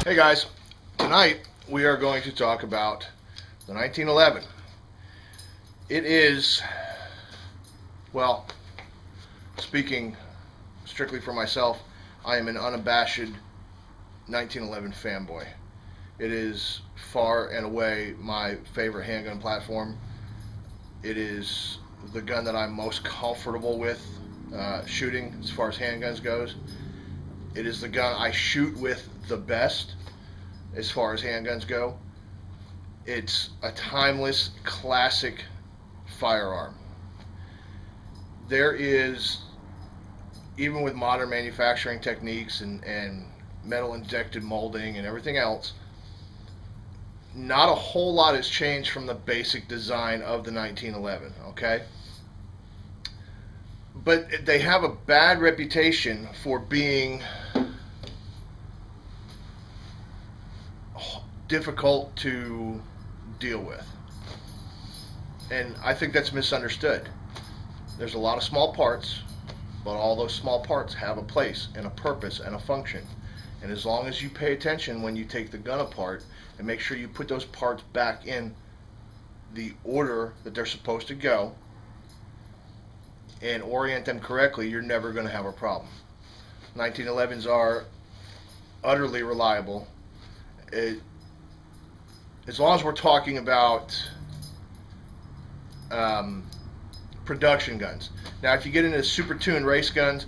Hey guys, tonight we are going to talk about the 1911. It is, well, speaking strictly for myself, I am an unabashed 1911 fanboy. It is far and away my favorite handgun platform. It is the gun that I'm most comfortable with shooting as far as handguns goes. It is the gun I shoot with the best as far as handguns go. It's a timeless, classic firearm. There is, even with modern manufacturing techniques and metal injected molding and everything else, not a whole lot has changed from the basic design of the 1911, okay? But they have a bad reputation for being difficult to deal with. And I think that's misunderstood. There's a lot of small parts, but all those small parts have a place and a purpose and a function. And as long as you pay attention when you take the gun apart and make sure you put those parts back in the order that they're supposed to go and orient them correctly, you're never going to have a problem. 1911s are utterly reliable. As long as we're talking about production guns. Now, if you get into super tuned race guns,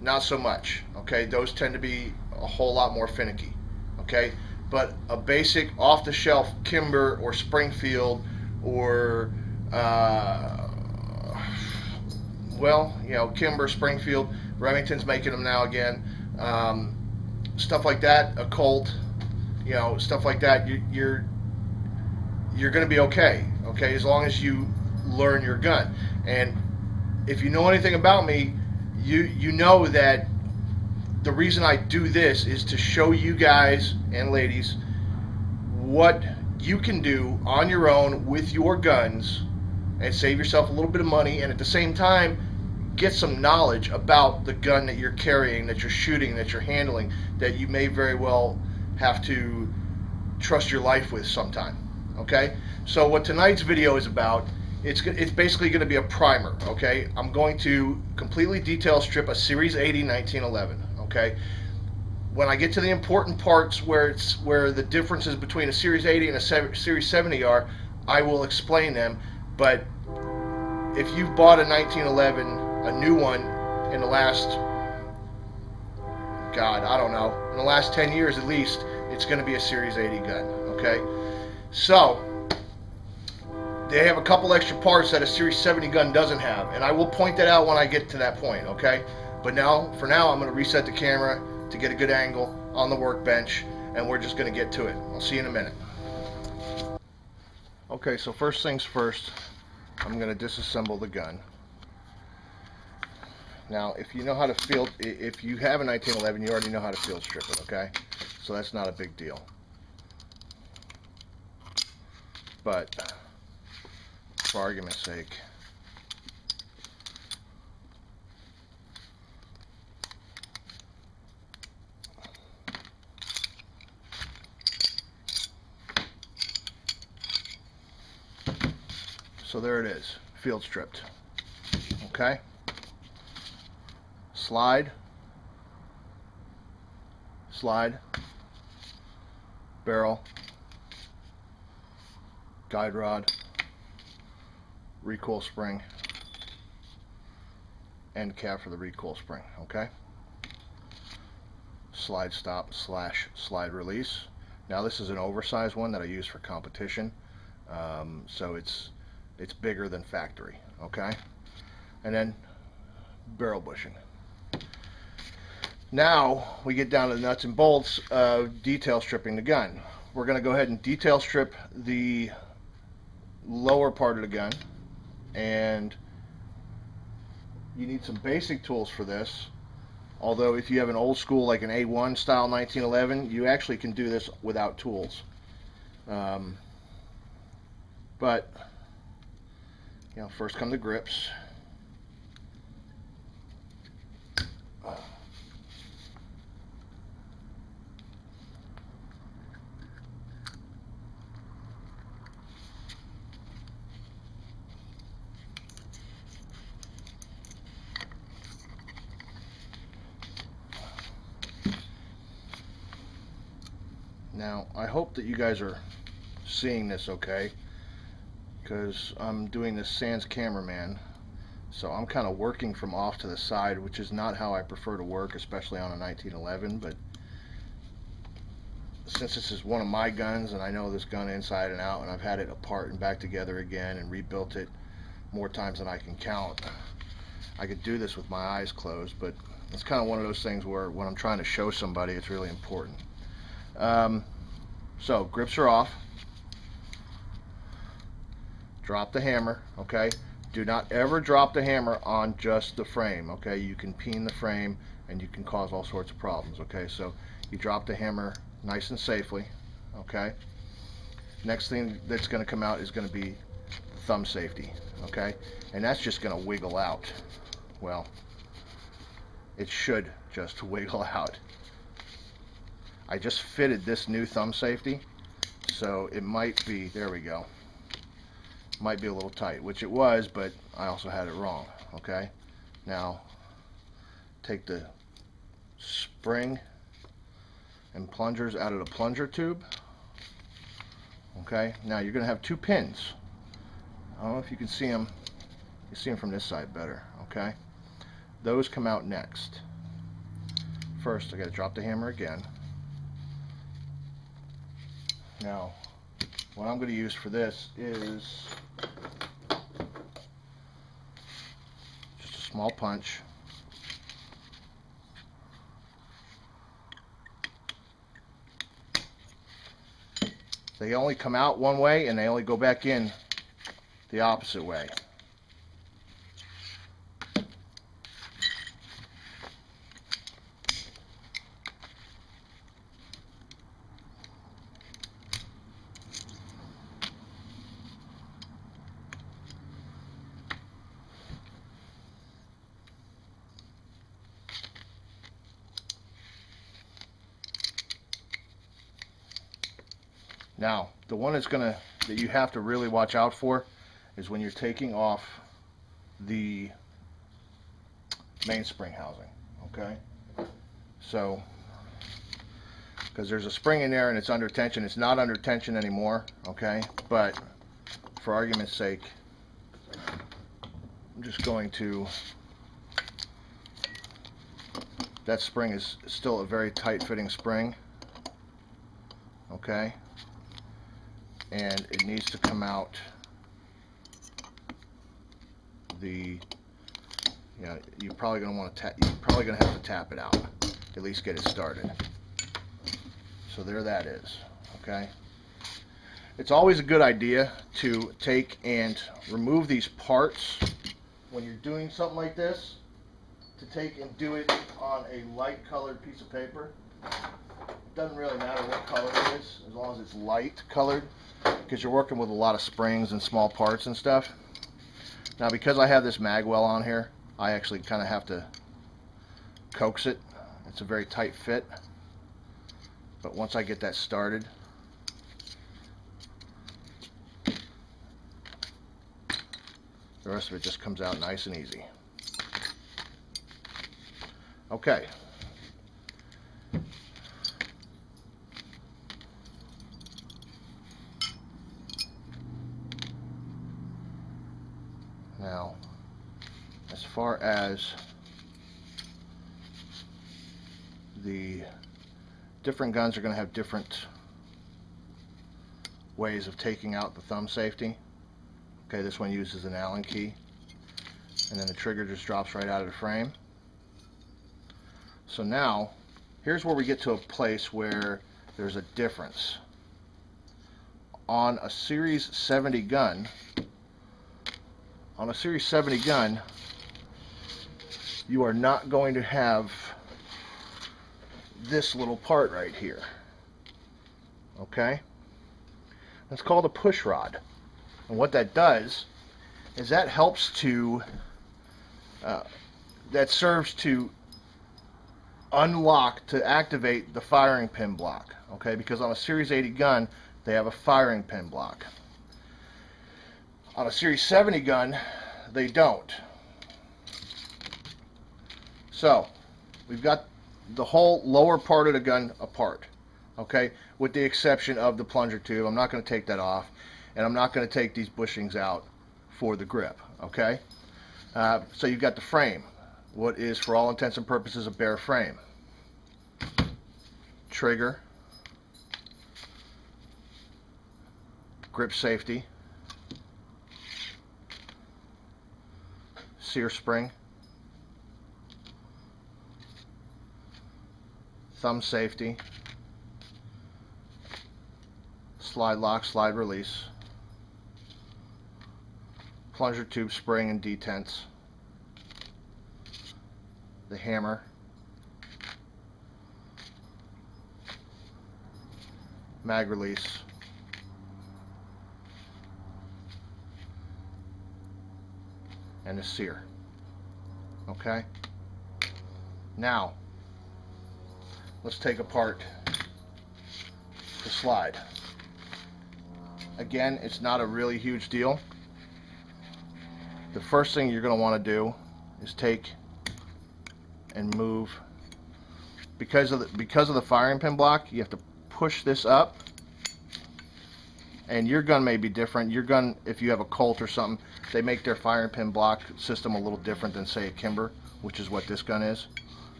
not so much. Okay, those tend to be a whole lot more finicky. Okay, but a basic off-the-shelf Kimber or Springfield or Kimber, Springfield, Remington's making them now again. Stuff like that, a Colt, stuff like that. You're going to be okay, as long as you learn your gun. And if you know anything about me, you know that the reason I do this is to show you guys and ladies what you can do on your own with your guns and save yourself a little bit of money, and at the same time get some knowledge about the gun that you're carrying, that you're shooting, that you're handling, that you may very well have to trust your life with sometime. Okay, so what tonight's video is about, it's basically going to be a primer. Okay, I'm going to completely detail strip a Series 80 1911. Okay, when I get to the important parts where the differences between a Series 80 and a Series 70 are, I will explain them. But if you've bought a 1911, a new one, in the last, in the last 10 years at least, it's going to be a Series 80 gun. Okay, so they have a couple extra parts that a Series 70 gun doesn't have, and I will point that out when I get to that point, okay? But for now, I'm going to reset the camera to get a good angle on the workbench, and we're just going to get to it. I'll see you in a minute. Okay, so first things first, I'm going to disassemble the gun. Now, if you know how to field, if you have a 1911, you already know how to field strip it, okay? So that's not a big deal. But for argument's sake, so there it is, field stripped. Okay, slide, barrel, guide rod, recoil spring, end cap for the recoil spring. Okay, slide stop / slide release. Now this is an oversized one that I use for competition, so it's bigger than factory. Okay, and then barrel bushing. Now we get down to the nuts and bolts of detail stripping the gun. We're going to go ahead and detail strip the lower part of the gun, and you need some basic tools for this. Although if you have an old school, like an A1 style 1911, you actually can do this without tools. But first come the grips. Now, I hope that you guys are seeing this okay, because I'm doing this sans cameraman, so I'm kind of working from off to the side, which is not how I prefer to work, especially on a 1911, but since this is one of my guns and I know this gun inside and out and I've had it apart and back together again and rebuilt it more times than I can count, I could do this with my eyes closed, but it's kind of one of those things where when I'm trying to show somebody, it's really important. So grips are off. Drop the hammer, okay? Do not ever drop the hammer on just the frame, okay? You can peen the frame and you can cause all sorts of problems, okay? So you drop the hammer nice and safely, okay? Next thing that's going to come out is going to be thumb safety, okay? And that's just going to wiggle out. Well, it should just wiggle out. I just fitted this new thumb safety, so it might be, there we go, might be a little tight, which it was, but I also had it wrong, okay? Now, take the spring and plungers out of the plunger tube, okay? Now you're going to have two pins. I don't know if you can see them. You see them from this side better, okay? Those come out next. First, I got to drop the hammer again. Now, what I'm going to use for this is just a small punch. They only come out one way and they only go back in the opposite way. Now, the one that you have to really watch out for is when you're taking off the mainspring housing, okay? So, because there's a spring in there and it's under tension. It's not under tension anymore, okay? But for argument's sake, I'm just going to, that spring is still a very tight fitting spring, okay? And it needs to come out you're probably going to want to you're probably going to have to tap it out, at least get it started. So there that is, okay? It's always a good idea to take and remove these parts when you're doing something like this, to take and do it on a light colored piece of paper. It doesn't really matter what color it is, as long as it's light colored, because you're working with a lot of springs and small parts and stuff. Now, because I have this mag well on here, I actually kind of have to coax it. It's a very tight fit, but once I get that started, the rest of it just comes out nice and easy. Okay. Now, as far as the different guns are going to have different ways of taking out the thumb safety. Okay, this one uses an Allen key, and then the trigger just drops right out of the frame. So now, here's where we get to a place where there's a difference. On a Series 70 gun, you are not going to have this little part right here. Okay? That's called a push rod. And what that does is that helps to, that serves to unlock, to activate the firing pin block. Okay? Because on a Series 80 gun, they have a firing pin block. On a Series 70 gun, they don't. So, we've got the whole lower part of the gun apart. okay, with the exception of the plunger tube. I'm not going to take that off, and I'm not going to take these bushings out for the grip, okay? So you've got the frame, what is for all intents and purposes a bare frame. Trigger, grip safety, sear spring, thumb safety, slide lock, slide release, plunger tube spring and detents, the hammer, mag release, and the sear. Okay? Now, let's take apart the slide. Again, it's not a really huge deal. The first thing you're going to want to do is take and move. Because of the firing pin block, you have to push this up. And your gun may be different. Your gun, if you have a Colt or something, they make their firing pin block system a little different than, say, a Kimber, which is what this gun is.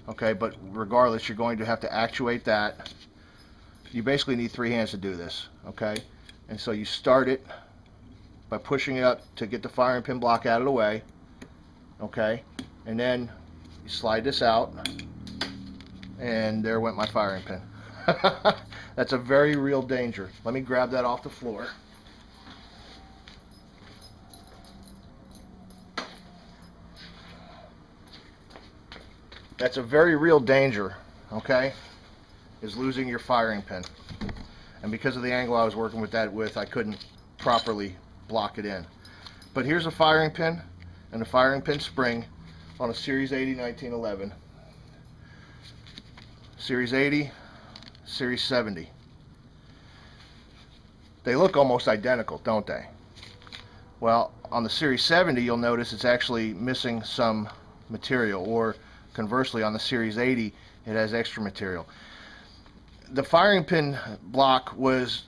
Okay, but regardless, you're going to have to actuate that. You basically need 3 hands to do this, okay? And so you start it by pushing it up to get the firing pin block out of the way, okay? And then you slide this out, and there went my firing pin. That's a very real danger. Let me grab that off the floor. That's a very real danger, okay, is losing your firing pin. And because of the angle I was working with that with, I couldn't properly block it in. But here's a firing pin and a firing pin spring on a Series 80 1911. Series 80, Series 70. They look almost identical, don't they? Well, on the Series 70, you'll notice it's actually missing some material, or conversely, on the Series 80, it has extra material. The firing pin block was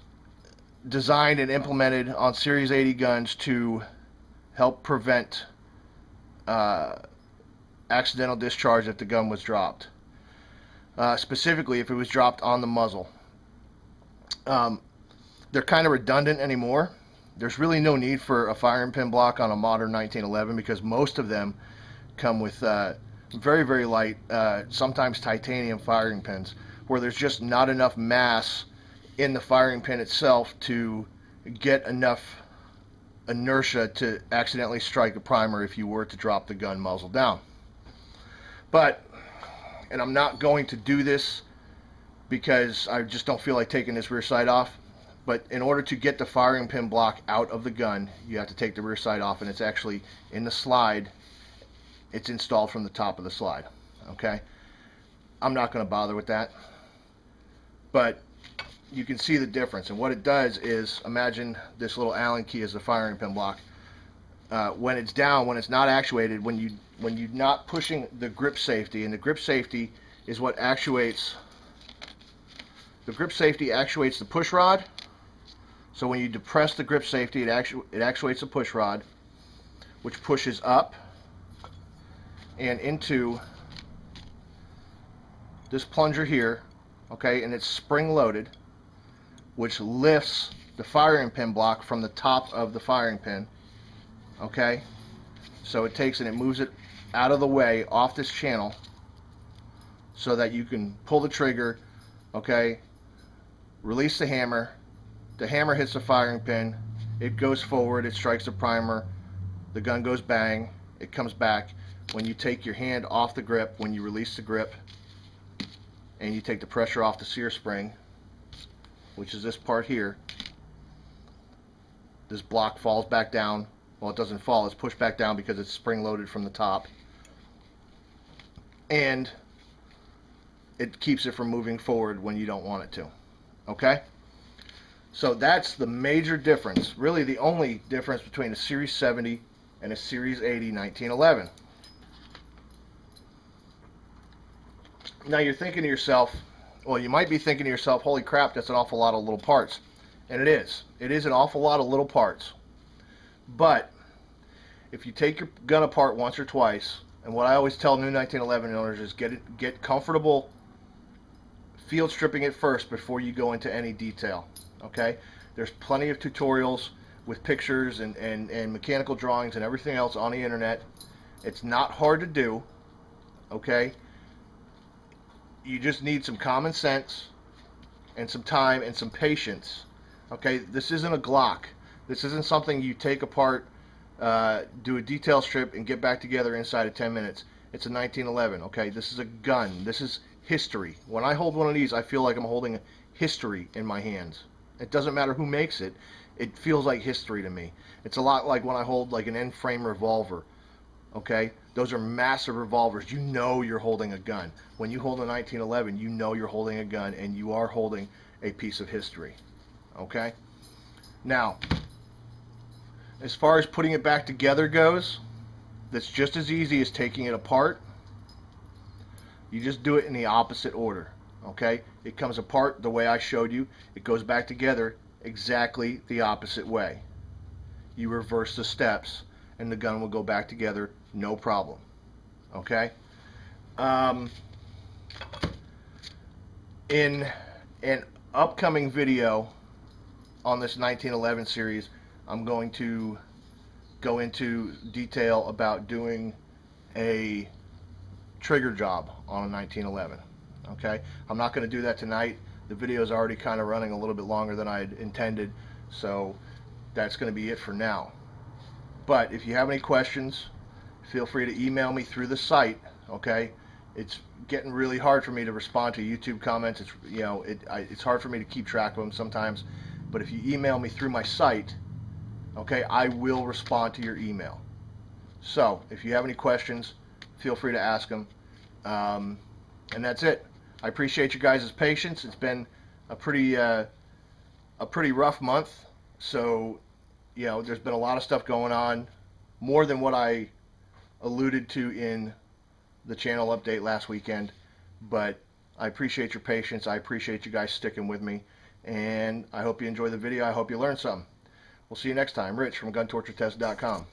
designed and implemented on Series 80 guns to help prevent accidental discharge if the gun was dropped. Specifically, if it was dropped on the muzzle. They're kind of redundant anymore. There's really no need for a firing pin block on a modern 1911 because most of them come with very, very light, sometimes titanium firing pins, where there's just not enough mass in the firing pin itself to get enough inertia to accidentally strike a primer if you were to drop the gun muzzle down. But, and I'm not going to do this because I just don't feel like taking this rear sight off, but in order to get the firing pin block out of the gun, you have to take the rear sight off, and it's actually in the slide. It's installed from the top of the slide, okay? I'm not going to bother with that, but you can see the difference. And what it does is, imagine this little Allen key as the firing pin block. When it's down, when it's not actuated, when you're not pushing the grip safety, and the grip safety is what actuates. The grip safety actuates the push rod. So when you depress the grip safety, it actuates the push rod, which pushes up and into this plunger here, okay, and it's spring loaded, which lifts the firing pin block from the top of the firing pin, okay? So it takes and it moves it out of the way off this channel so that you can pull the trigger, okay, release the hammer hits the firing pin, it goes forward, it strikes the primer, the gun goes bang, it comes back. When you take your hand off the grip, when you release the grip, and you take the pressure off the sear spring, which is this part here, this block falls back down. Well, it doesn't fall, it's pushed back down because it's spring loaded from the top, and it keeps it from moving forward when you don't want it to. Okay? So that's the major difference, really the only difference between a Series 70 and a Series 80 1911. Now you're thinking to yourself, Well, you might be thinking to yourself, holy crap, that's an awful lot of little parts. And it is. It is an awful lot of little parts. But if you take your gun apart once or twice, and what I always tell new 1911 owners is get comfortable field stripping it first before you go into any detail. Okay? There's plenty of tutorials with pictures and mechanical drawings and everything else on the internet. It's not hard to do. Okay? You just need some common sense and some time and some patience. Okay? This isn't a Glock. This isn't something you take apart, do a detail strip, and get back together inside of 10 minutes. It's a 1911, okay? This is a gun. This is history. When I hold one of these, I feel like I'm holding history in my hands. It doesn't matter who makes it. It feels like history to me. It's a lot like when I hold like an end-frame revolver, okay? Those are massive revolvers. You know you're holding a gun. When you hold a 1911, you know you're holding a gun, and you are holding a piece of history, okay? Now, as far as putting it back together goes, that's just as easy as taking it apart. You just do it in the opposite order, okay? It comes apart the way I showed you. It goes back together exactly the opposite way. You reverse the steps, and the gun will go back together, no problem, okay? In an upcoming video on this 1911 series, I'm going to go into detail about doing a trigger job on a 1911. Okay, I'm not going to do that tonight. The video is already kind of running a little bit longer than I had intended, so that's going to be it for now. But if you have any questions, feel free to email me through the site. Okay, it's getting really hard for me to respond to YouTube comments. It's it's hard for me to keep track of them sometimes. But if you email me through my site, okay, I will respond to your email. So if you have any questions, feel free to ask them. And that's it. I appreciate you guys' patience. It's been a pretty rough month. So, there's been a lot of stuff going on, more than what I alluded to in the channel update last weekend. But I appreciate your patience. I appreciate you guys sticking with me. And I hope you enjoy the video. I hope you learned something. We'll see you next time. Rich from GunTortureTest.com.